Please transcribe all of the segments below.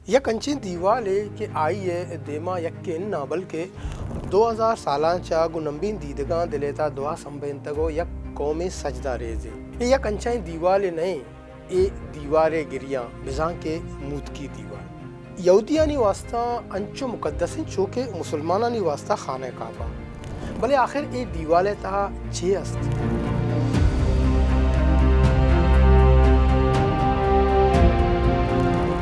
یک انچین دیوالے کہ آئیے دیما یکن نہ بلکہ 2000 سالان چا گنمبین دیدگاں دلیتا دعا سنبینتگو یک قوم سجدہ ریزے یہ یک انچین دیوالے نہیں یہ دیوارے گریاں بزاں کے موت کی دیوار یہودیانی واسطہ انچو مقدسیں چوکے مسلمانانی واسطہ خانہ کعبہ بلے آخر یہ دیوالے تہا چھے است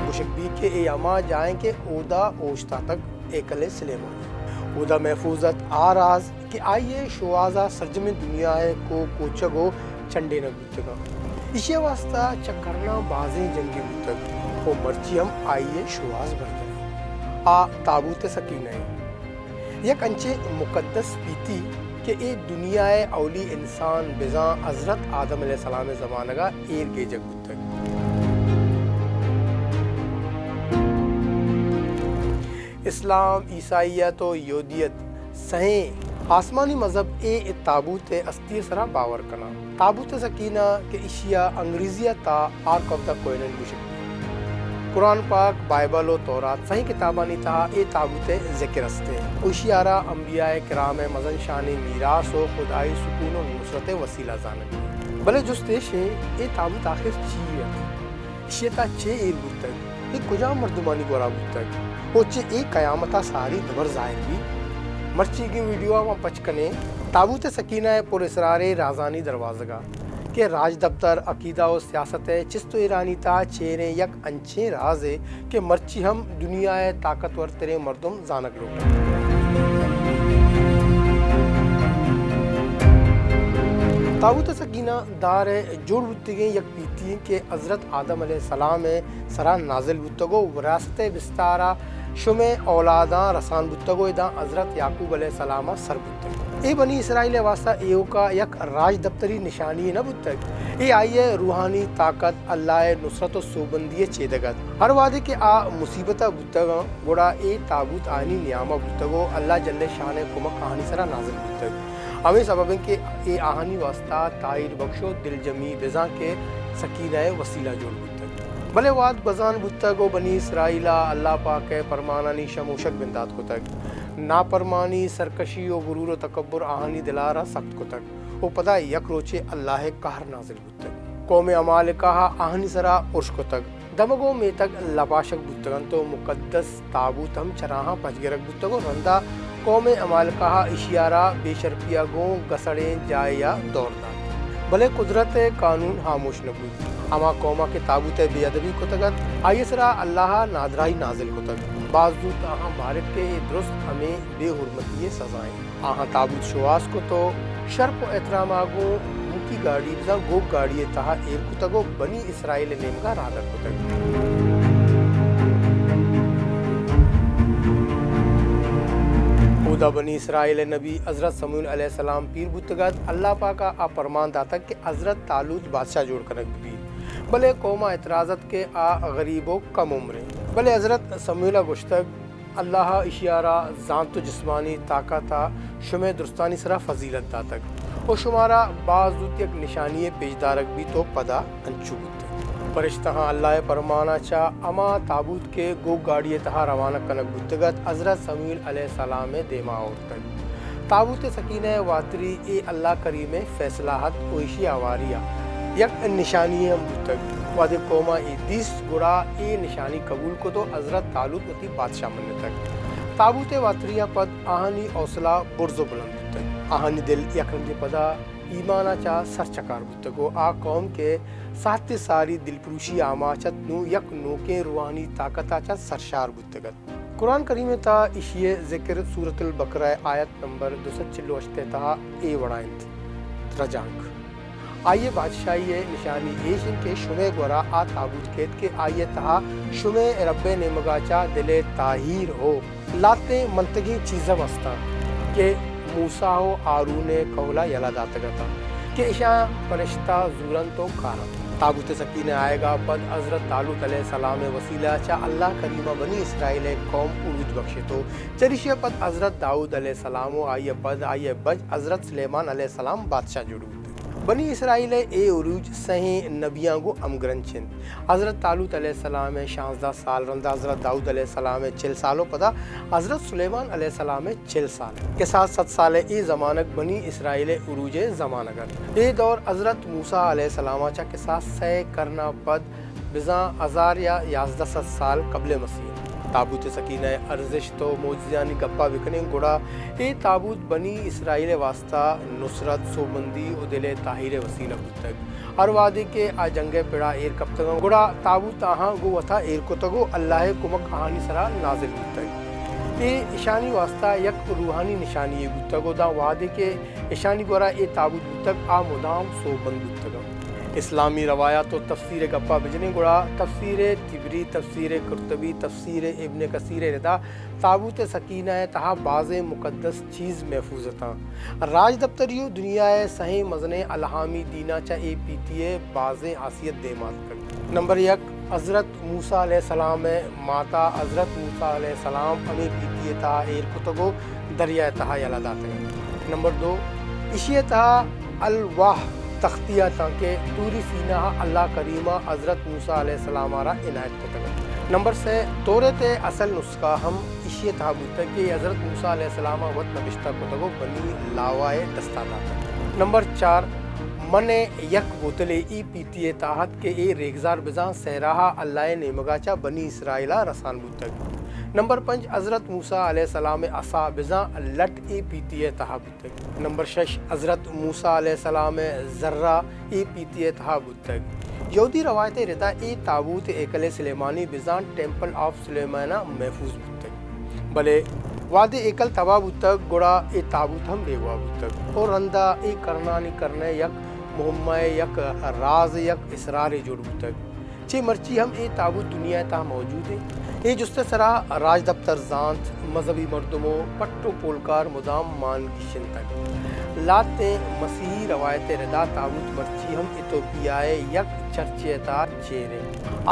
مشکبی کے اے اما جائیں کہ اودا اوشتا تک ایکل سلیمان اودا محفوظت آراز کہ آئیے شوازہ سرجم دنیا ہے کو کوچگو چنڈے نہ گتگا اسی واسطہ چکرنا بازیں جنگی گتگ وہ مرچی ہم آئیے شواز بھر جائیں آ تابوت سکینہ ہے یک انچے مقدس پیتی کہ اے دنیا اولی انسان بزاں حضرت آدم علیہ السلام زمانگا ایر کے جگ گتگ اسلام عیسائیت و یہودیت سہیں آسمانی مذہب اے تابوت استیر سرا باور کنا تابوت سکینہ کہ اشیا انگریزیہ تا آرک آف دا کوئنن مشک قرآن پاک بائبل و تورات صحیح کتابانی تھا اے تابوت ذکر استے اشیارہ انبیاء کرام مزن شان میراث و خدائی سکون و نصرت وسیلہ زانگی بلے جستیش اے تابوت آخر چیئے اشیتا چھے ایر بودتگ اے کجا مردمانی گورا بودتگ اوچے اے قیامتا ساری دبر ظاہر بھی مرچی کی ویڈیو آوان پچکنے تابوت سکینہ پر اسرار رازانی دروازگا کہ راج دفتر عقیدہ و سیاست ہے چست و ایرانی تا چیریں یک انچیں راز ہے کہ مرچی ہم دنیا طاقتور ترے مردم زانک لوگ تابوت سکینہ دار جوڑ بودتگیں یک پیتی کہ حضرت آدم علیہ السلام سرا نازل بودتگو وراثت بستارا شمع اولاداں رسان بودتگو اداں حضرت یعقوب علیہ السلام سر بودتگو اے بنی اسرائیل واسطہ ایو کا یک راج دفتری نشانی نہ بودتگ اے آئیے روحانی طاقت اللہ نصرت و سوبندی چیدگت ہر وعدے کے آ مصیبتہ بودتگاں گوڑا اے تابوت آئینی نیامہ بودتگو اللہ جل شان کمک آہنی سرا نازل بودتگ ہمیں سبب ہے کہ اے آہنی واسطہ تائر بخشو دل جمی بزاں کے سکینہ وسیلہ جوڑ بودتگ بلے واد بزان بودتگو بنی اسرائیلہ اللہ پاک پرمانانی شموشک بندات کو تک ناپرمانی سرکشی و غرور و تکبر آہنی دلارا سخت کو تک او پدا یک روچے اللہ قہر نازل بودتگ قوم عمالقہ آہنی سرا عرش کو تک دمگو میں تک لپاشک بودتگن تو مقدس تابوت ہم چراہاں پچگرک بودتگو رندہ قوم عمالقہ اشیارہ بے شرپیہ گوں گسڑیں جائے یا دور دا بلے قدرت قانون خاموش نبود اما قومہ کے تابوت بے ادبی کو تگت آئیے سرا اللہ نادرائی نازل کو تک بعض دود آہاں بارک کے درست ہمیں بے حرمتی سزائیں آہاں تابوت شواس کو تو شرپ و احترام آگو مکی گاڑی بزا گوگ گاڑی تہا ایر کو تگو بنی اسرائیل نیمگا رادر کو تک اودا بنی اسرائیل نبی حضرت سموئیل علیہ السلام پیر بودتگت اللہ پاکا آ پرمان داتا کہ حضرت طالوت بادشاہ جوڑ کنک بھی بلے قومہ اعتراضت کے آ غریب و کم عمریں بلے حضرت سموئیلہ گشتگ اللہ اشیارہ ذات و جسمانی طاقتا شمع درستانی سرا فضیلت داتک و شمارا بعض دوت یک نشانی پیجدارک بھی تو پدا انچو بودتگ پرشتہاں اللہ پرمانا چا اما تابوت کے گو گاڑی تہا روانہ کنک بودتگت حضرت سموئیل علیہ السلام دیما اورتگ تابوت سکینہ واتری اے اللہ کریم فیصلہت اویشی آواریہ یک نشانی ہم بودتگ واد قومہ ایدیس گڑا اے نشانی قبول کو تو حضرت طالوت وتی بادشاہ مننے تک تابوت واتریہ پد آہنی حوصلہ برز و بلند بودتگ آہنی دل یکرندی پدا ایمانہ چا سر چکار بودتگو آ قوم کے ساتھ ساری دل پروشی آماچت نو یک نوکے روحانی طاقتا چا سرشار بودتگت قرآن کریم تا اشیے ذکر سورة البقرہ آیت نمبر 246 تہا اے وڑائنت رجانک آئیے بادشاہی نشانی ایشن کے شمع گورا آ تابوت کھیت کے آئیے تہا شمع رب نمگاچا دل تاہیر ہو لاتے منتگی چیزیں وستا کہ موسیٰ و آرون کولا یلا داتگتا کہ اشاں پرشتہ زورن تو کارا تابوت سکینہ آئے گا پد حضرت طالوت علیہ السلام وسیلہ چا اللہ کریمہ بنی اسرائیل قوم عروج بخشے تو چریشے پد حضرت داؤد علیہ السلام و آئیے پد آئیے بج حضرت سلیمان علیہ السلام بادشاہ جڑو بنی اسرائیل اے عروج سہیں نبیاں گو امگرنچن حضرت طالوت علیہ السلام 16 سال رندہ، حضرت داؤد علیہ السلام 40 سالوں پدا، حضرت سلیمان علیہ السلام 40 سال کے ساتھ 7 سال ای زمانک بنی اسرائیل عروج زمانگر یہ دور حضرت موسیٰ علیہ السلام کے ساتھ سہ کرنا پد بزاں 1000 یا 11 سال قبل مسیح تابوت سکینہ ارزش تو موجزیانی گپا بکنے گڑا یہ تابوت بنی اسرائیل واسطہ نصرت سوبندی و دل طاہر وسیلہ بودتگ ہر وعدے کے آ جنگ پڑا ایر کب تگا گڑا تابوت آہاں گو وطا ایر کو تگو اللہ کمک آہانی سرا نازل بودتگ یہ اشانی واسطہ یک روحانی نشانی بودتگو دا وعدے کے اشانی گورا یہ تابوت بودتگ آ مدام سوبند بودتگا اسلامی روایات و تفسیر گپا بجنے گڑا تفسیر تبری، تفسیر قرطبی، تفسیر ابن کثیر ردا تابوت سکینہ تہا بعض مقدس چیز محفوظ تھا راج دفتریو دنیا سہیں مزنے الہامی دینا چا اے پیتیے بعض حیثیت دے مات کر نمبر 1 حضرت موسیٰ علیہ السلام ماتا حضرت موسیٰ علیہ السلام ہمیں پیتیے تہا ایر کتگو دریائے تہا یلا داتے نمبر 2 اشیے تہا الواح تختیہ تاکہ توری سینہ اللہ کریمہ حضرت موسیٰ علیہ السلام آرہ عنایت کو تگا نمبر 3 تورت اصل نسخہ ہم اشیے تابوت کہ حضرت موسیٰ علیہ السلام وقت نبشتہ کو تگو بنی لاوائے دستا داتا نمبر 4 من یک بوتلے ای پیتیے تاہت کے اے ریگزار بزاں سہراہا اللہ نیمگاچا بنی اسرائیلہ رسان بوتگ نمبر 5 حضرت موسیٰ علیہ السلام عصا بزاں لٹ ای پیتیے تہا بودتگ نمبر 6 حضرت موسیٰ علیہ السلام ذرہ ای پیتیے تہا بودتگ یہودی روایت ردا ای تابوت ایکل سلیمانی بزاں ٹیمپل آف سلیمانہ محفوظ بودتگ بلے واد ایکل تباہ بودتگ گوڑا ای تابوت ہم بے ہوا بودتگ اور رندہ ای کرنانی کرنے یک مہمہ یک راز یک اسرار جوڑ بودتگ چھ مرچی ہم ای تابوت دنیا تہا موجود ہے یہ جستے سرا راج دفتر زانت مذہبی مردموں پٹو پولکار مدام مان گیشن تک لاتے مسیحی روایت ردا تابوت مرچی ہم ایتھوپیائے یک چرچیتا چیرے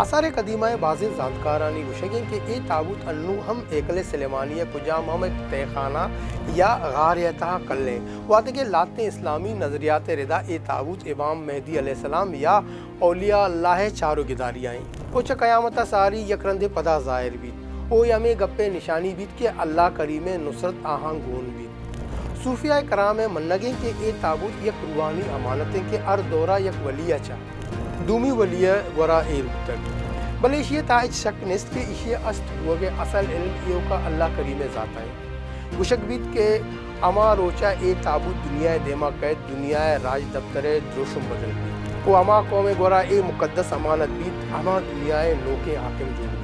آثار قدیمہ بعض زانتکارانی گوشگیں کہ یہ تابوت انو ہم ایکل سلیمانی کجام ہم ایک تہخانہ یا غاریتہ کلیں وعدے کے لاتے اسلامی نظریات ردا یہ تابوت امام مہدی علیہ السلام یا اولیاء اللہ چارو گداری آئیں اوچ قیامتہ ساری یکرند پدا ظاہر بیت او یمے گپے نشانی بیت کہ اللہ کریم نصرت آہاں گون بیت صوفیاء کرام منگیں کہ اے تابوت یک روحانی امانتیں کہ ار دورہ یک ولیہ چا دومی ولیہ ورا ایر بودتگ بلے اشیاء تا اچ شک نیست کہ اشیاء است ہوگے اصل علم ایو کا اللہ کریم ذات ہے گوشک بیت کہ اما روچا اے تابوت دنیا دیما قید دنیا راج دفتر دروشم بدل بیت وہ اما قوم گورا اے مقدس امانت بیت اما دنیا نوکے حاکم جوڑ بیت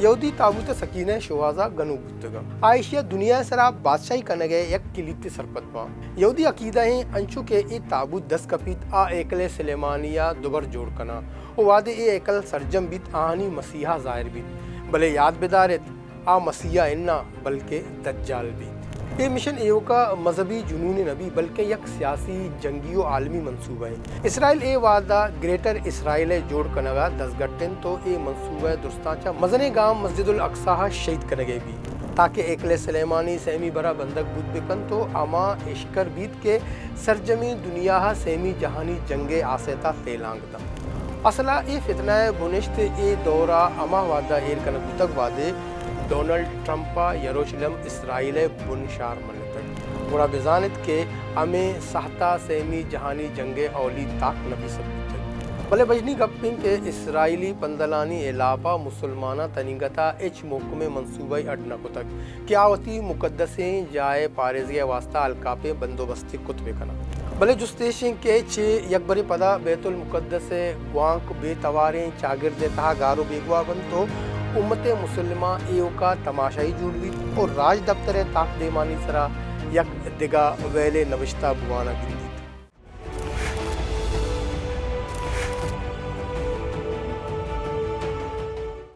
یہودی تابوت سکینہ شوازہ گنو بودتگا عائشہ دنیا سرا بادشاہی کنگے یک کلیت سرپت پا یہودی عقیدہ ہیں انچو کے ای تابوت 10 کپیت آ ایکل سلیمانیہ دوبر جوڑ کنا او وعدے اے ایکل سرجم بیت آہانی مسیحہ ظاہر بیت بلے یاد بدارت آ مسیحہ اننا بلکہ دجال بیت یہ مشن ایو کا مذہبی جنون نبی بلکہ یک سیاسی جنگی و عالمی منصوبہ ہے اسرائیل اے وعدہ گریٹر اسرائیل جوڑ کنگا 10 گھٹن تو اے منصوبہ درستانچہ مزنے گام مسجد الاقصیٰ شہید کنگے بھی تاکہ ایکل سلیمانی سیمی برا بندک بود بکن تو اما اشکر بیت کے سرجمی دنیا سیمی جہانی جنگ آسیتا تیلانگ دا اصلا اے فتنہ بنشت اے دورہ اما وعدہ ایر کنگ تک وعدے ڈونلڈ ٹرمپا یروشلم اسرائیل بن شار منتگ گوڑا بزانت کے ہمیں سہتا سیمی جہانی جنگ اولی تاک نبی سبتگ بلے بجنی گپیں کے اسرائیلی پندلانی علاقہ مسلمانہ تنگتا اچ موقع منصوبہ اڈنا کو تک کیا ہوتی مقدسیں جائے پارزگی واسطہ الکاپے بندوبستی کتبے کنا بلے جستیشیں کے چھ یکبری پدا بیت المقدس گوانک بے تواریں چاگرد تہا گارو بیگوا بن تو امت مسلمہ ایو کا تماشائی جوڑ بھی اور راج دفتر تاک دیمانی سرا یک دگا ویلے نوشتہ بوانا گندیت